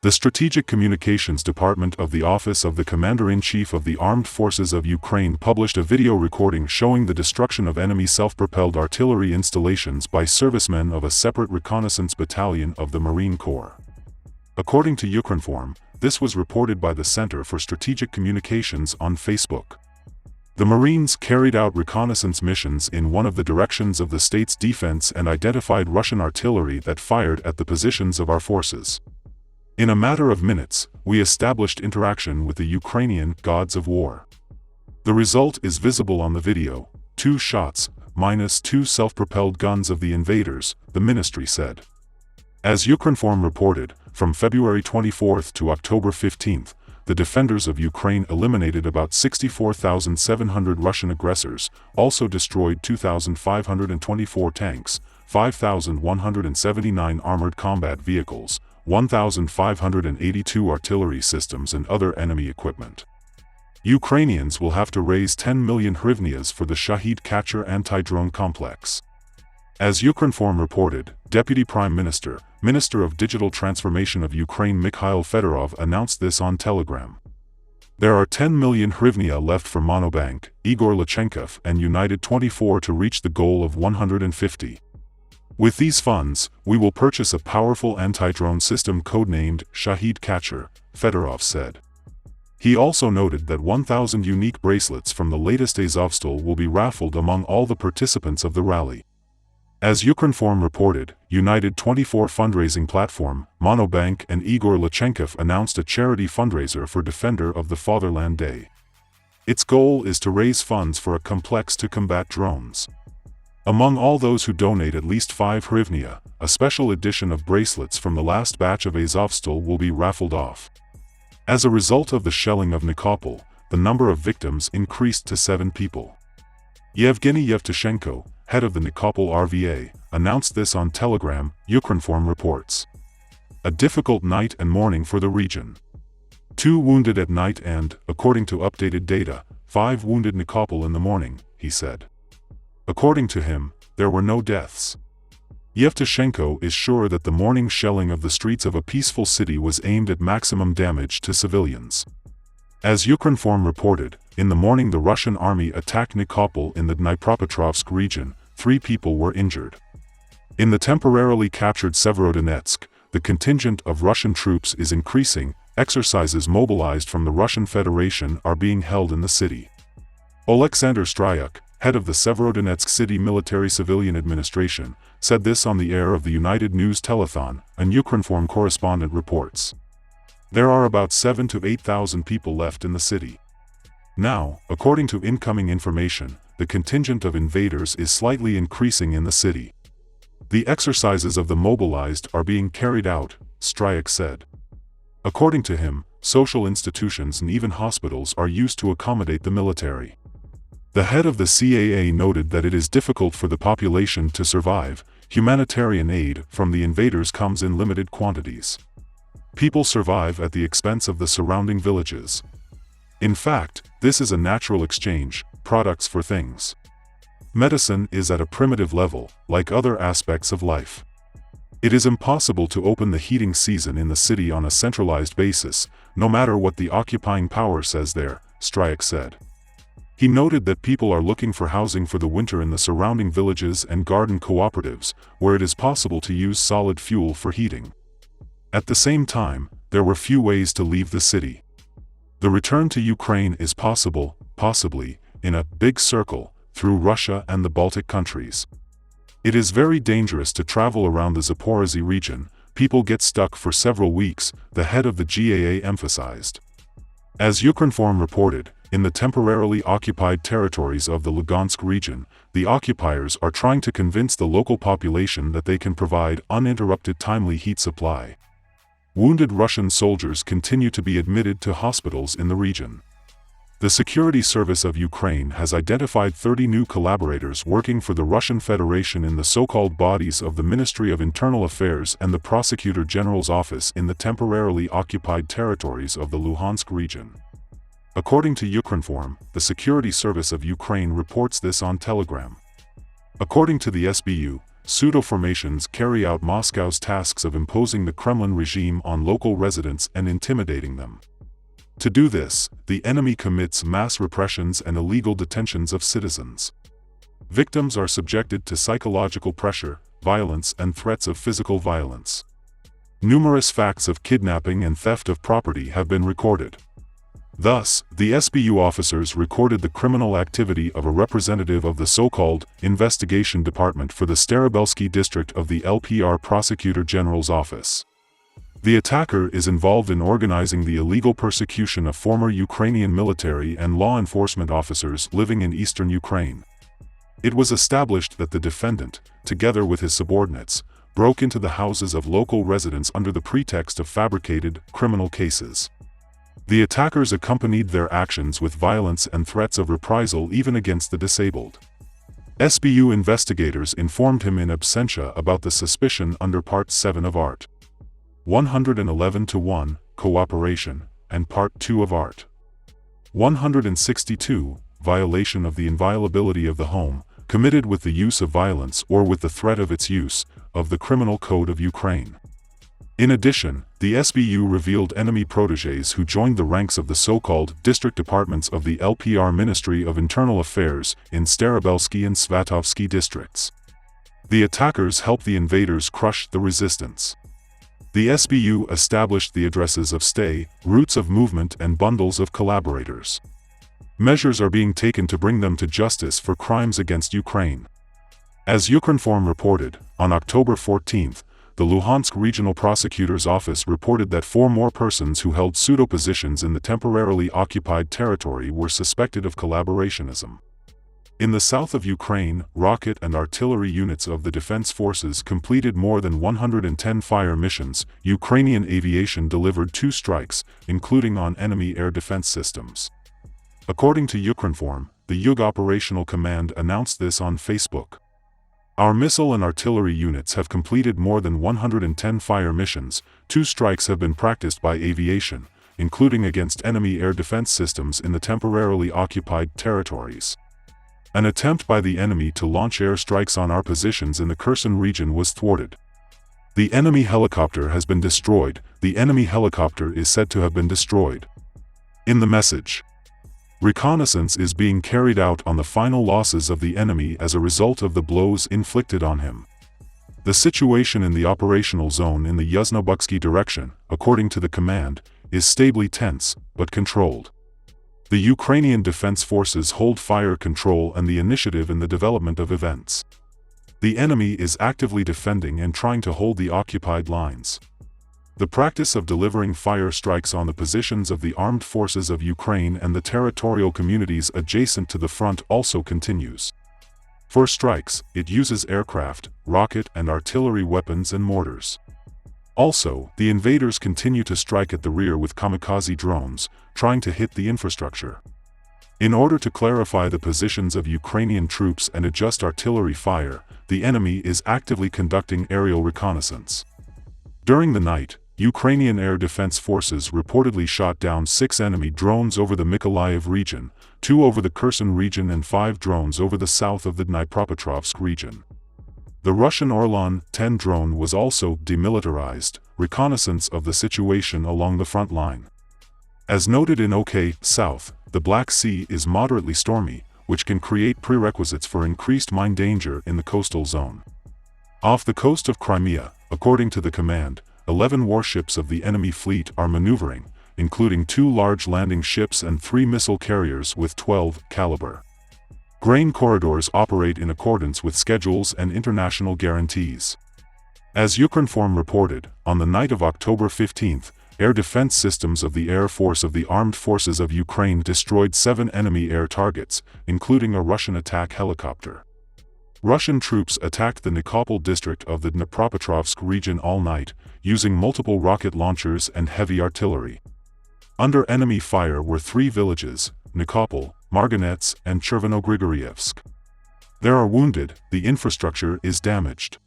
The Strategic Communications Department of the Office of the Commander-in-Chief of the Armed Forces of Ukraine published a video recording showing the destruction of enemy self-propelled artillery installations by servicemen of a separate reconnaissance battalion of the Marine Corps. According to Ukrinform, this was reported by the Center for Strategic Communications on Facebook. The Marines carried out reconnaissance missions in one of the directions of the state's defense and identified Russian artillery that fired at the positions of our forces. In a matter of minutes, we established interaction with the Ukrainian gods of war. The result is visible on the video: 2 shots, minus 2 self-propelled guns of the invaders, the ministry said. As Ukrinform reported, from February 24 to October 15, the defenders of Ukraine eliminated about 64,700 Russian aggressors, also destroyed 2,524 tanks, 5,179 armored combat vehicles, 1,582 artillery systems and other enemy equipment. Ukrainians will have to raise 10 million hryvnias for the Shahid Catcher anti-drone complex. As Ukrinform reported, Deputy Prime Minister, Minister of Digital Transformation of Ukraine Mikhail Fedorov announced this on Telegram. There are 10 million hryvnia left for Monobank, Igor Lukashenko and United 24 to reach the goal of 150. With these funds, we will purchase a powerful anti-drone system codenamed Shahid Catcher, Fedorov said. He also noted that 1,000 unique bracelets from the latest Azovstal will be raffled among all the participants of the rally. As Ukrinform reported, United 24 fundraising platform, Monobank and Igor Lukashenko announced a charity fundraiser for Defender of the Fatherland Day. Its goal is to raise funds for a complex to combat drones. Among all those who donate at least 5 hryvnia, a special edition of bracelets from the last batch of Azovstal will be raffled off. As a result of the shelling of Nikopol, the number of victims increased to 7 people. Yevgeny Yevtushenko, head of the Nikopol RVA, announced this on Telegram, Ukrinform reports. A difficult night and morning for the region. 2 wounded at night and, according to updated data, 5 wounded Nikopol in the morning, he said. According to him, there were no deaths. Yevtushenko is sure that the morning shelling of the streets of a peaceful city was aimed at maximum damage to civilians. As Ukrinform reported, in the morning the Russian army attacked Nikopol in the Dnipropetrovsk region, 3 people were injured. In the temporarily captured Severodonetsk, the contingent of Russian troops is increasing, exercises mobilized from the Russian Federation are being held in the city. Alexander Stryuk, head of the Severodonetsk City Military Civilian Administration, said this on the air of the United News Telethon, an Ukrinform correspondent reports. There are about 7,000 to 8,000 people left in the city. Now, according to incoming information, the contingent of invaders is slightly increasing in the city. The exercises of the mobilized are being carried out, Stryuk said. According to him, social institutions and even hospitals are used to accommodate the military. The head of the CAA noted that it is difficult for the population to survive. Humanitarian aid from the invaders comes in limited quantities. People survive at the expense of the surrounding villages. In fact, this is a natural exchange, products for things. Medicine is at a primitive level, like other aspects of life. It is impossible to open the heating season in the city on a centralized basis, no matter what the occupying power says there, Stryuk said. He noted that people are looking for housing for the winter in the surrounding villages and garden cooperatives, where it is possible to use solid fuel for heating. At the same time, there were few ways to leave the city. The return to Ukraine is possible, possibly, in a big circle, through Russia and the Baltic countries. It is very dangerous to travel around the Zaporozhye region, people get stuck for several weeks, the head of the GAA emphasized. As Ukrinform reported, in the temporarily occupied territories of the Lugansk region, the occupiers are trying to convince the local population that they can provide uninterrupted timely heat supply. Wounded Russian soldiers continue to be admitted to hospitals in the region. The Security Service of Ukraine has identified 30 new collaborators working for the Russian Federation in the so-called bodies of the Ministry of Internal Affairs and the Prosecutor General's office in the temporarily occupied territories of the Luhansk region. According to Ukrinform, the Security Service of Ukraine reports this on Telegram. According to the SBU, pseudo-formations carry out Moscow's tasks of imposing the Kremlin regime on local residents and intimidating them. To do this, the enemy commits mass repressions and illegal detentions of citizens. Victims are subjected to psychological pressure, violence, and threats of physical violence. Numerous facts of kidnapping and theft of property have been recorded. Thus, the SBU officers recorded the criminal activity of a representative of the so-called Investigation Department for the Starobelsky district of the LPR Prosecutor General's office. The attacker is involved in organizing the illegal persecution of former Ukrainian military and law enforcement officers living in eastern Ukraine. It was established that the defendant, together with his subordinates, broke into the houses of local residents under the pretext of fabricated criminal cases. The attackers accompanied their actions with violence and threats of reprisal even against the disabled. SBU investigators informed him in absentia about the suspicion under Part 7 of Art. 111-1, Cooperation, and Part 2 of Art. 162, Violation of the inviolability of the home, committed with the use of violence or with the threat of its use, of the Criminal Code of Ukraine. In addition, the SBU revealed enemy protégés who joined the ranks of the so-called district departments of the LPR Ministry of Internal Affairs in Starobelsky and Svatovsky districts. The attackers helped the invaders crush the resistance. The SBU established the addresses of stay, routes of movement, and bundles of collaborators. Measures are being taken to bring them to justice for crimes against Ukraine. As Ukrinform reported, on October 14, the Luhansk Regional Prosecutor's Office reported that 4 more persons who held pseudo-positions in the temporarily occupied territory were suspected of collaborationism. In the south of Ukraine, rocket and artillery units of the defense forces completed more than 110 fire missions. Ukrainian aviation delivered 2 strikes, including on enemy air defense systems. According to Ukrinform, the Yug Operational Command announced this on Facebook. Our missile and artillery units have completed more than 110 fire missions. 2 strikes have been practiced by aviation, including against enemy air defense systems in the temporarily occupied territories. An attempt by the enemy to launch air strikes on our positions in the Kherson region was thwarted. The enemy helicopter has been destroyed. The enemy helicopter is said to have been destroyed. In the message, reconnaissance is being carried out on the final losses of the enemy as a result of the blows inflicted on him. The situation in the operational zone in the Yuzhno-Buksky direction, according to the command, is stably tense, but controlled. The Ukrainian Defense Forces hold fire control and the initiative in the development of events. The enemy is actively defending and trying to hold the occupied lines. The practice of delivering fire strikes on the positions of the armed forces of Ukraine and the territorial communities adjacent to the front also continues. For strikes, it uses aircraft, rocket and artillery weapons and mortars. Also, the invaders continue to strike at the rear with kamikaze drones, trying to hit the infrastructure. In order to clarify the positions of Ukrainian troops and adjust artillery fire, the enemy is actively conducting aerial reconnaissance. During the night, Ukrainian Air Defense Forces reportedly shot down 6 enemy drones over the Mykolaiv region, 2 over the Kherson region and 5 drones over the south of the Dnipropetrovsk region. The Russian Orlan-10 drone was also demilitarized. Reconnaissance of the situation along the front line. As noted in OK South, the Black Sea is moderately stormy, which can create prerequisites for increased mine danger in the coastal zone. Off the coast of Crimea, according to the command, 11 warships of the enemy fleet are maneuvering, including 2 large landing ships and 3 missile carriers with 12 caliber. Grain corridors operate in accordance with schedules and international guarantees. As Ukrinform reported, on the night of October 15, air defense systems of the Air Force of the Armed Forces of Ukraine destroyed 7 enemy air targets, including a Russian attack helicopter. Russian troops attacked the Nikopol district of the Dnipropetrovsk region all night, using multiple rocket launchers and heavy artillery. Under enemy fire were 3 villages, Nikopol, Marganets, and Chervonogrigoryevsk. There are wounded, the infrastructure is damaged.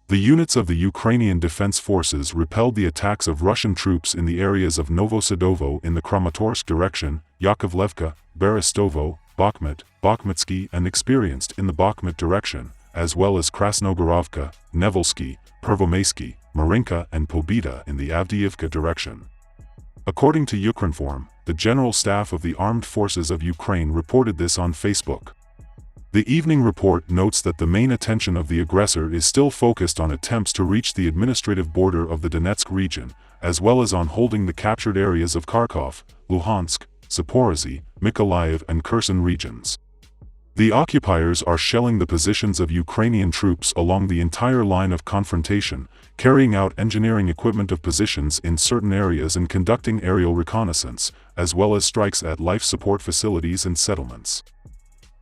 The units of the Ukrainian Defense Forces repelled the attacks of Russian troops in the areas of Novosadovo in the Kramatorsk direction, Yakovlevka, Berestovo, Bakhmut, Bakhmutsky and experienced in the Bakhmut direction, as well as Krasnogorovka, Nevelski, Pervomaysky, Marinka and Pobeda in the Avdiivka direction. According to Ukrinform, the General Staff of the Armed Forces of Ukraine reported this on Facebook. The evening report notes that the main attention of the aggressor is still focused on attempts to reach the administrative border of the Donetsk region, as well as on holding the captured areas of Kharkov, Luhansk, Zaporozhye, Mykolaiv and Kherson regions. The occupiers are shelling the positions of Ukrainian troops along the entire line of confrontation, carrying out engineering equipment of positions in certain areas and conducting aerial reconnaissance, as well as strikes at life support facilities and settlements.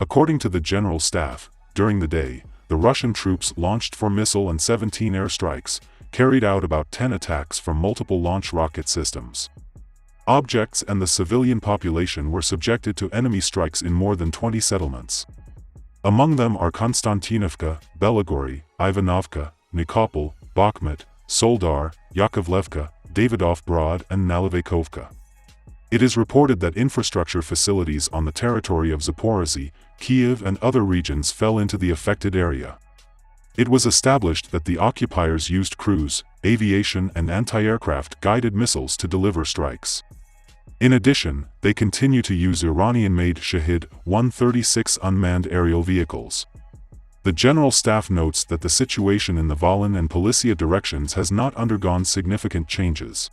According to the General Staff, during the day, the Russian troops launched 4 missile and 17 airstrikes, carried out about 10 attacks from multiple launch rocket systems. Objects and the civilian population were subjected to enemy strikes in more than 20 settlements. Among them are Konstantinovka, Belogorye, Ivanovka, Nikopol, Bakhmut, Soldar, Yakovlevka, Davidov Brod and Nalivakovka. It is reported that infrastructure facilities on the territory of Zaporozhye, Kiev and other regions fell into the affected area. It was established that the occupiers used cruise, aviation and anti-aircraft guided missiles to deliver strikes. In addition, they continue to use Iranian-made Shahid-136 unmanned aerial vehicles. The General Staff notes that the situation in the Volyn and Polisia directions has not undergone significant changes.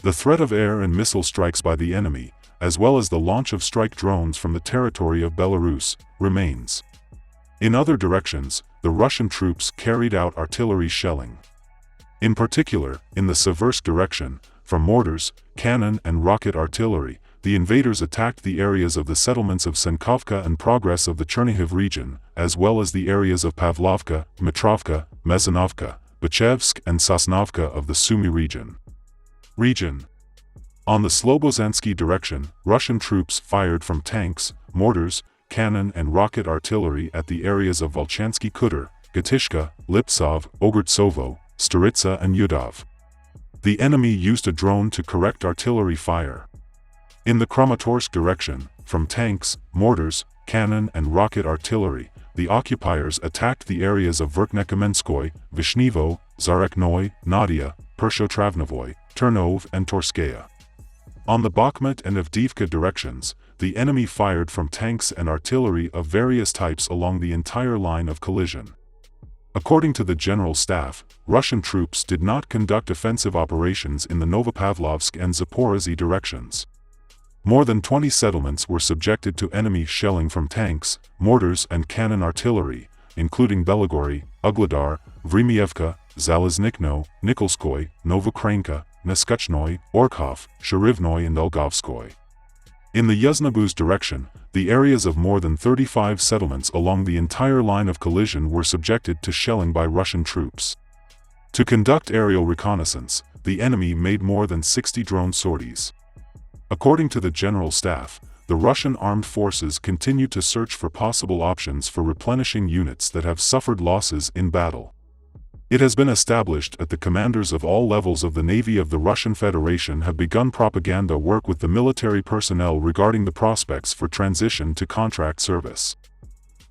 The threat of air and missile strikes by the enemy, as well as the launch of strike drones from the territory of Belarus, remains. In other directions, the Russian troops carried out artillery shelling. In particular, in the Seversk direction, from mortars, cannon and rocket artillery, the invaders attacked the areas of the settlements of Senkovka and Progress of the Chernihiv region, as well as the areas of Pavlovka, Mitrovka, Mezanovka, Bachevsk and Sosnovka of the Sumy region. On the Slobozansky direction, Russian troops fired from tanks, mortars, cannon and rocket artillery at the areas of Volchansky Khutor, Gatishka, Liptsov, Ogortsovo, Staritsa and Yudov. The enemy used a drone to correct artillery fire. In the Kramatorsk direction, from tanks, mortars, cannon and rocket artillery, the occupiers attacked the areas of Verkhnekamenskoye, Vishnevo, Zareknoye, Nadia, Pershotravnovoy, Ternov and Torskaya. On the Bakhmut and Avdiivka directions, the enemy fired from tanks and artillery of various types along the entire line of collision. According to the General Staff, Russian troops did not conduct offensive operations in the Novopavlovsk and Zaporozhye directions. More than 20 settlements were subjected to enemy shelling from tanks, mortars and cannon artillery, including Belogorye, Ugledar, Vremievka, Zalaznikno, Nikolskoye, Novokranka, Neskachnoye, Orkhov, Sharivnoye and Olgovskoye. In the Yuznabuz direction, the areas of more than 35 settlements along the entire line of collision were subjected to shelling by Russian troops. To conduct aerial reconnaissance, the enemy made more than 60 drone sorties. According to the General Staff, the Russian armed forces continue to search for possible options for replenishing units that have suffered losses in battle. It has been established that the commanders of all levels of the Navy of the Russian Federation have begun propaganda work with the military personnel regarding the prospects for transition to contract service.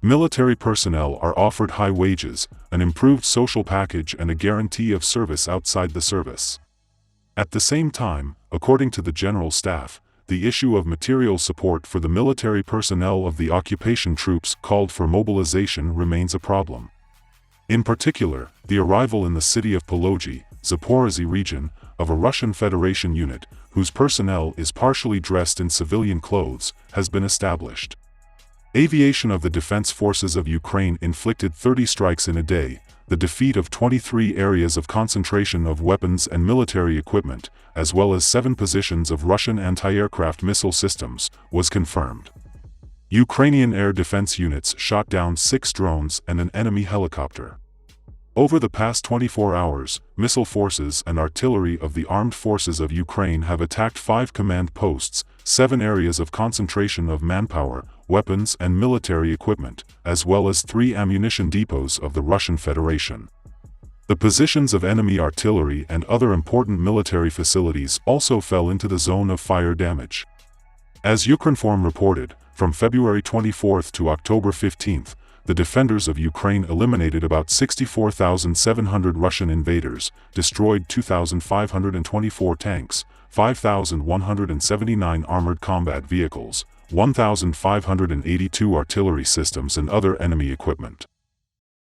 Military personnel are offered high wages, an improved social package and a guarantee of service outside the service. At the same time, according to the General Staff, the issue of material support for the military personnel of the occupation troops called for mobilization remains a problem. In particular, the arrival in the city of Polozhye, Zaporozhye region, of a Russian Federation unit, whose personnel is partially dressed in civilian clothes, has been established. Aviation of the Defense Forces of Ukraine inflicted 30 strikes in a day, the defeat of 23 areas of concentration of weapons and military equipment, as well as 7 positions of Russian anti-aircraft missile systems, was confirmed. Ukrainian air defense units shot down 6 drones and an enemy helicopter. Over the past 24 hours, missile forces and artillery of the armed forces of Ukraine have attacked 5 command posts, 7 areas of concentration of manpower, weapons and military equipment, as well as 3 ammunition depots of the Russian Federation. The positions of enemy artillery and other important military facilities also fell into the zone of fire damage. As Ukrinform reported, from February 24 to October 15, the defenders of Ukraine eliminated about 64,700 Russian invaders, destroyed 2,524 tanks, 5,179 armored combat vehicles, 1,582 artillery systems and other enemy equipment.